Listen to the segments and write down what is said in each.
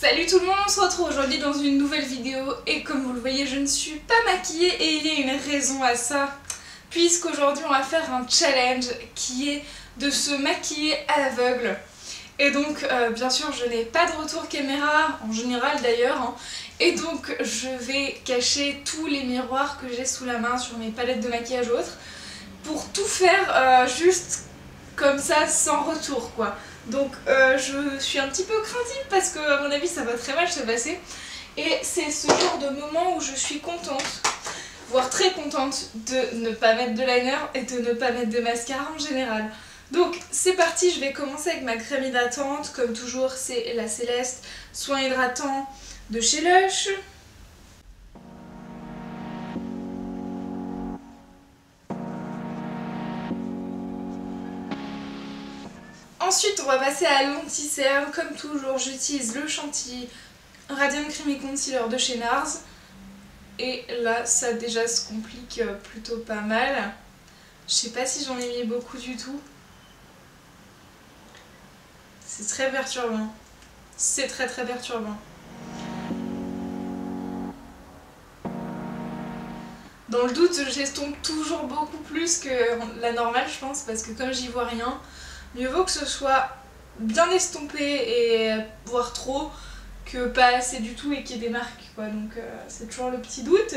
Salut tout le monde, on se retrouve aujourd'hui dans une nouvelle vidéo et comme vous le voyez je ne suis pas maquillée et il y a une raison à ça puisqu'aujourd'hui on va faire un challenge qui est de se maquiller à l'aveugle et donc bien sûr je n'ai pas de retour caméra en général d'ailleurs hein, et donc je vais cacher tous les miroirs que j'ai sous la main sur mes palettes de maquillage ou autres pour tout faire juste comme ça sans retour quoi. Donc je suis un petit peu craintive parce que à mon avis ça va très mal se passer et c'est ce genre de moment où je suis contente, voire très contente de ne pas mettre de liner et de ne pas mettre de mascara en général. Donc c'est parti, je vais commencer avec ma crème hydratante, comme toujours c'est la Céleste Soin Hydratant de chez Lush. Ensuite on va passer à l'anti-cerne, comme toujours j'utilise le Chantilly Radiant Creamy Concealer de chez NARS. Et là ça déjà se complique plutôt pas mal. Je sais pas si j'en ai mis beaucoup du tout. C'est très perturbant. C'est très perturbant. Dans le doute j'estompe toujours beaucoup plus que la normale je pense parce que comme j'y vois rien, mieux vaut que ce soit bien estompé et voire trop que pas assez du tout et qu'il y ait des marques quoi, donc c'est toujours le petit doute.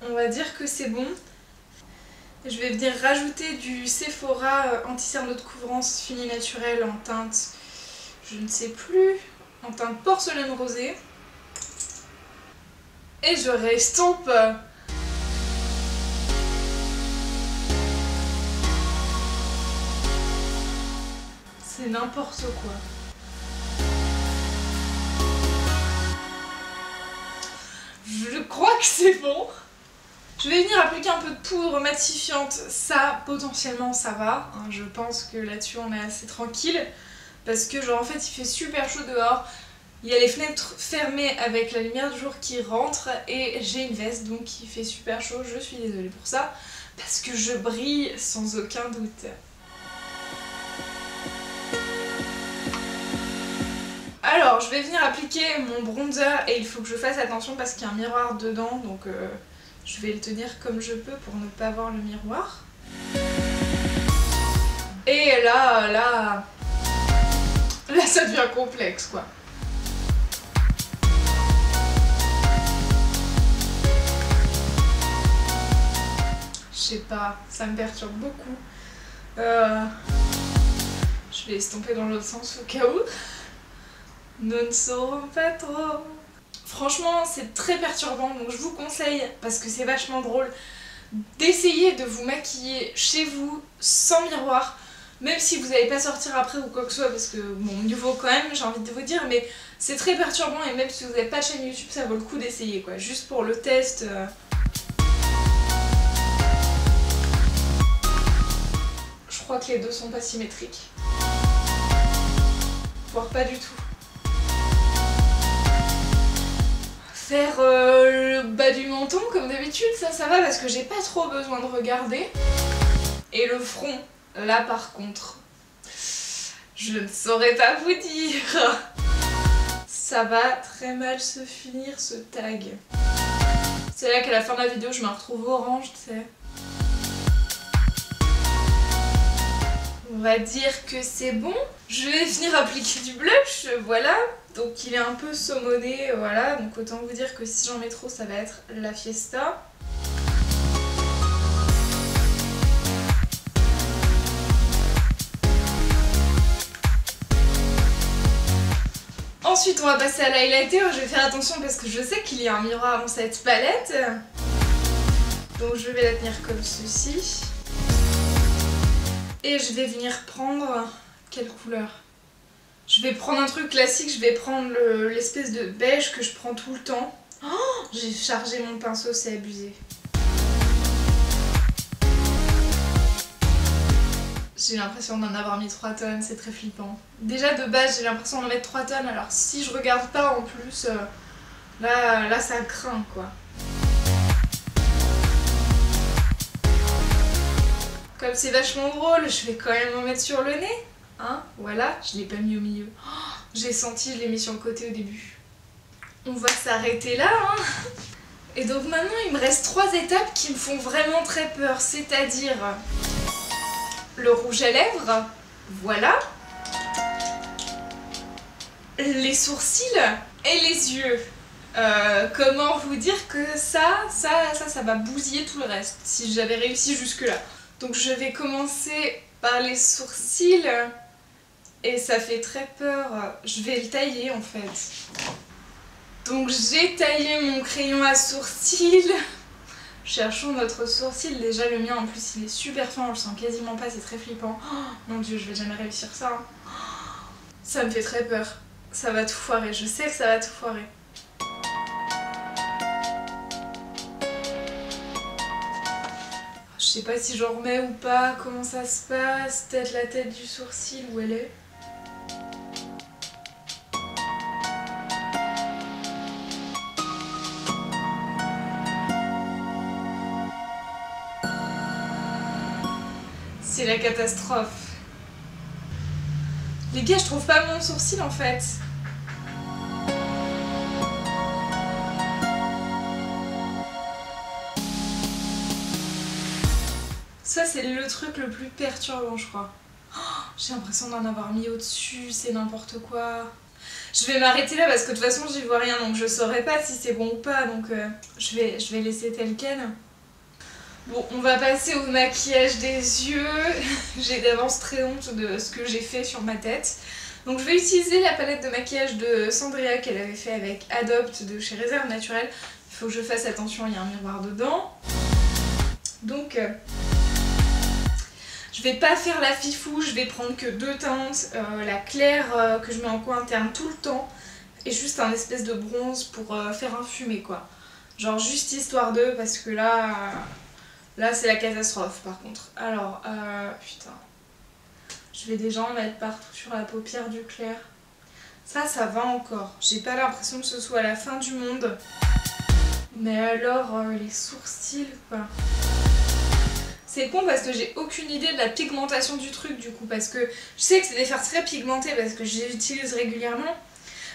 On va dire que c'est bon. Je vais venir rajouter du Sephora anti-cerne de couvrance fini naturel en teinte, je ne sais plus, en teinte porcelaine rosée. Et je restompe. C'est n'importe quoi. Je crois que c'est bon. Je vais venir appliquer un peu de poudre matifiante. Ça, potentiellement, ça va. Hein, je pense que là-dessus, on est assez tranquille. Parce que, genre, en fait, il fait super chaud dehors. Il y a les fenêtres fermées avec la lumière du jour qui rentre. Et j'ai une veste, donc il fait super chaud. Je suis désolée pour ça. Parce que je brille sans aucun doute. Alors je vais venir appliquer mon bronzer et il faut que je fasse attention parce qu'il y a un miroir dedans donc je vais le tenir comme je peux pour ne pas voir le miroir. Et là ça devient complexe quoi. Je sais pas, ça me perturbe beaucoup. Je vais estomper dans l'autre sens au cas où. Nous ne saurons pas trop. Franchement c'est très perturbant donc je vous conseille, parce que c'est vachement drôle, d'essayer de vous maquiller chez vous sans miroir, même si vous n'allez pas sortir après ou quoi que ce soit, parce que bon niveau quand même j'ai envie de vous dire, mais c'est très perturbant et même si vous n'avez pas de chaîne YouTube ça vaut le coup d'essayer quoi, juste pour le test. Je crois que les deux sont pas symétriques, voire pas du tout. Faire le bas du menton comme d'habitude, ça va parce que j'ai pas trop besoin de regarder. Et le front, là par contre, je ne saurais pas vous dire. Ça va très mal se finir ce tag. C'est là qu'à la fin de la vidéo je me retrouve orange, tu sais. On va dire que c'est bon. Je vais venir appliquer du blush, voilà. Donc il est un peu saumonné, voilà. Donc autant vous dire que si j'en mets trop, ça va être la fiesta. Ensuite on va passer à l'highlighter. Je vais faire attention parce que je sais qu'il y a un miroir dans cette palette. Donc je vais la tenir comme ceci. Et je vais venir prendre... Quelle couleur? Je vais prendre un truc classique, je vais prendre l'espèce de beige que je prends tout le temps. Oh, j'ai chargé mon pinceau, c'est abusé. J'ai l'impression d'en avoir mis 3 tonnes, c'est très flippant. Déjà de base j'ai l'impression d'en mettre 3 tonnes, alors si je regarde pas en plus, là ça craint quoi. Comme c'est vachement drôle, je vais quand même en mettre sur le nez. Hein, voilà, je l'ai pas mis au milieu. Oh, j'ai senti, je l'ai mis sur le côté au début. On va s'arrêter là, hein. Et donc maintenant, il me reste 3 étapes qui me font vraiment très peur, c'est-à-dire le rouge à lèvres, voilà, les sourcils et les yeux. Comment vous dire que ça va bousiller tout le reste, si j'avais réussi jusque là. Donc je vais commencer par les sourcils, et ça fait très peur, je vais le tailler en fait. Donc j'ai taillé mon crayon à sourcils. Cherchons notre sourcil, déjà le mien en plus il est super fin, on le sent quasiment pas, c'est très flippant. Oh, mon dieu, je vais jamais réussir ça. Hein. Ça me fait très peur, ça va tout foirer, je sais que ça va tout foirer. Je sais pas si j'en remets ou pas, comment ça se passe, peut-être la tête du sourcil, où elle est. C'est la catastrophe. Les gars, je trouve pas mon sourcil en fait. Ça, c'est le truc le plus perturbant, je crois. Oh, j'ai l'impression d'en avoir mis au-dessus, c'est n'importe quoi. Je vais m'arrêter là parce que de toute façon, j'y vois rien, donc je saurais pas si c'est bon ou pas, donc je vais laisser tel quel. Bon, on va passer au maquillage des yeux. J'ai d'avance très honte de ce que j'ai fait sur ma tête. Donc je vais utiliser la palette de maquillage de Sandria qu'elle avait fait avec Adopt de chez Réserve Naturelle. Il faut que je fasse attention, il y a un miroir dedans. Donc je vais pas faire la fifou, je vais prendre que 2 teintes. La claire que je mets en coin interne tout le temps et juste un espèce de bronze pour faire un fumé quoi. Genre juste histoire d'eux parce que là... Là, c'est la catastrophe, par contre. Alors, putain. Je vais déjà en mettre partout sur la paupière du clair. Ça va encore. J'ai pas l'impression que ce soit la fin du monde. Mais alors, les sourcils, quoi. C'est con parce que j'ai aucune idée de la pigmentation du truc, du coup. Parce que je sais que c'est des fards très pigmentés parce que je les utilise régulièrement.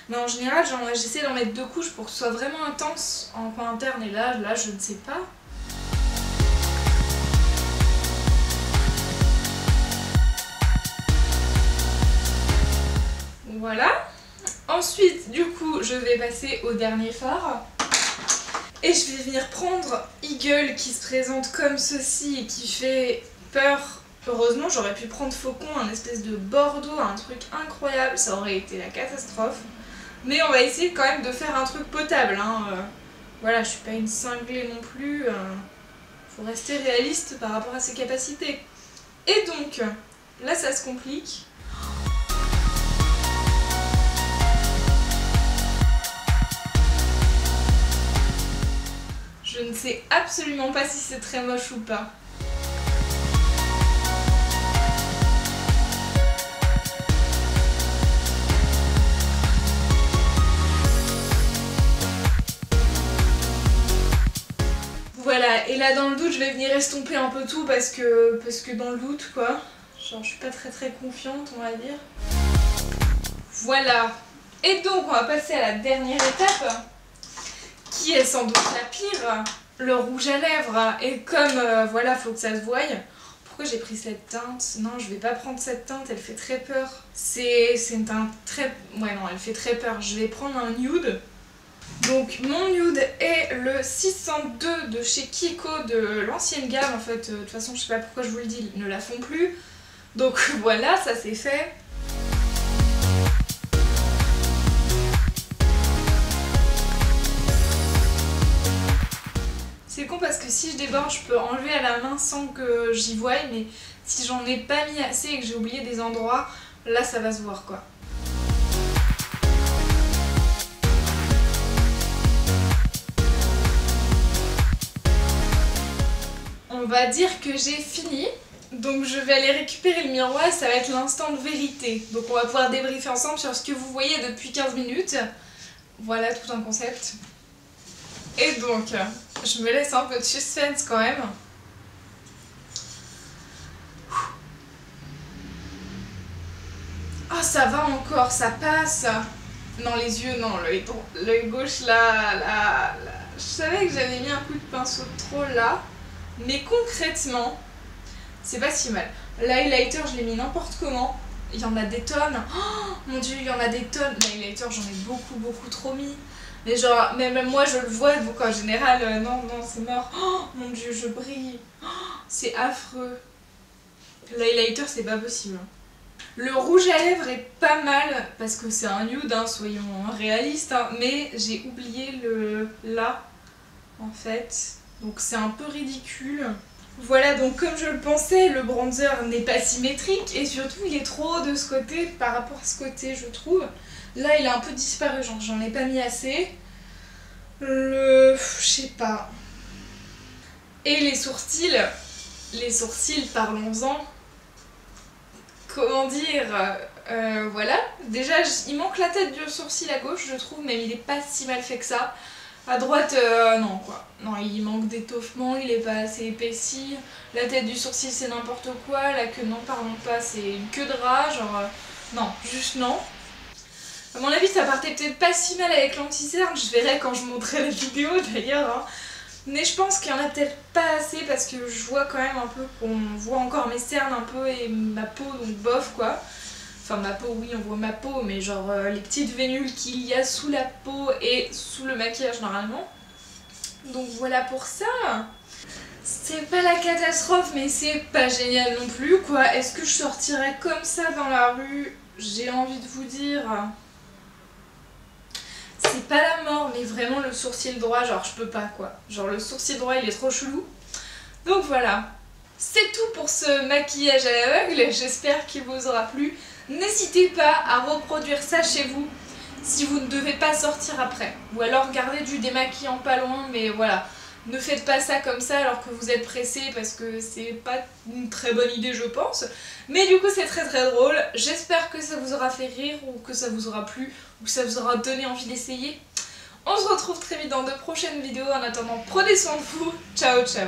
Mais en général, j'essaie d'en mettre 2 couches pour que ce soit vraiment intense en coin interne. Et là, je ne sais pas. Voilà. Ensuite, du coup, je vais passer au dernier fard. Et je vais venir prendre Eagle qui se présente comme ceci et qui fait peur. Heureusement, j'aurais pu prendre Faucon, un espèce de bordeaux, un truc incroyable. Ça aurait été la catastrophe. Mais on va essayer quand même de faire un truc potable. Hein. Voilà, je suis pas une cinglée non plus. Faut rester réaliste par rapport à ses capacités. Et donc, là, ça se complique. Je ne sais absolument pas si c'est très moche ou pas. Voilà, et là dans le doute, je vais venir estomper un peu tout parce que dans le doute, quoi. Genre, je suis pas très confiante, on va dire. Voilà. Et donc, on va passer à la dernière étape, qui est sans doute la pire, le rouge à lèvres. Et comme, voilà, faut que ça se voie. Pourquoi j'ai pris cette teinte? Non, je vais pas prendre cette teinte, elle fait très peur. C'est une teinte très... Ouais, non, elle fait très peur. Je vais prendre un nude. Donc, mon nude est le 602 de chez Kiko, de l'ancienne gamme. En fait, de toute façon, je sais pas pourquoi je vous le dis, ils ne la font plus. Donc, voilà, ça c'est fait. C'est con parce que si je déborde, je peux enlever à la main sans que j'y voie, mais si j'en ai pas mis assez et que j'ai oublié des endroits, là ça va se voir quoi. On va dire que j'ai fini, donc je vais aller récupérer le miroir, ça va être l'instant de vérité. Donc on va pouvoir débriefer ensemble sur ce que vous voyez depuis 15 minutes. Voilà tout un concept. Et donc, je me laisse un peu de suspense quand même. Ah, ça va encore, ça passe. Non, les yeux, non, l'œil gauche là. Je savais que j'avais mis un coup de pinceau trop là, mais concrètement, c'est pas si mal. L'highlighter, je l'ai mis n'importe comment. Il y en a des tonnes. Oh mon dieu, il y en a des tonnes. L'highlighter, j'en ai beaucoup trop mis. Mais genre, même moi je le vois, donc en général, non, c'est mort. Oh mon dieu, je brille. Oh, c'est affreux. L'highlighter, c'est pas possible. Le rouge à lèvres est pas mal, parce que c'est un nude, hein, soyons réalistes, hein, mais j'ai oublié le là, en fait. Donc c'est un peu ridicule. Voilà, donc comme je le pensais, le bronzer n'est pas symétrique, et surtout il est trop haut de ce côté par rapport à ce côté, je trouve. Là, il a un peu disparu, genre j'en ai pas mis assez. Je sais pas. Et les sourcils, parlons-en. Comment dire, voilà. Déjà, il manque la tête du sourcil à gauche, je trouve, mais il est pas si mal fait que ça. À droite, non quoi. Non, il manque d'étoffement, il est pas assez épaissi. La tête du sourcil, c'est n'importe quoi. La queue, non, parlons pas, c'est une queue de rat, genre... non, juste non. À mon avis, ça partait peut-être pas si mal avec l'anti-cerne, je verrai quand je montrerai la vidéo d'ailleurs. Hein. Mais je pense qu'il y en a peut-être pas assez parce que je vois quand même un peu qu'on voit encore mes cernes un peu et ma peau, donc bof quoi. Enfin ma peau, oui, on voit ma peau, mais genre les petites vénules qu'il y a sous la peau et sous le maquillage normalement. Donc voilà pour ça. C'est pas la catastrophe, mais c'est pas génial non plus quoi. Est-ce que je sortirais comme ça dans la rue? J'ai envie de vous dire... c'est pas la mort, mais vraiment le sourcil droit, genre je peux pas quoi. Genre le sourcil droit il est trop chelou. Donc voilà. C'est tout pour ce maquillage à l'aveugle, j'espère qu'il vous aura plu. N'hésitez pas à reproduire ça chez vous si vous ne devez pas sortir après. Ou alors gardez du démaquillant pas loin, mais voilà. Ne faites pas ça comme ça alors que vous êtes pressé parce que c'est pas une très bonne idée je pense. Mais du coup c'est très drôle. J'espère que ça vous aura fait rire ou que ça vous aura plu ou que ça vous aura donné envie d'essayer. On se retrouve très vite dans de prochaines vidéos. En attendant, prenez soin de vous. Ciao ciao.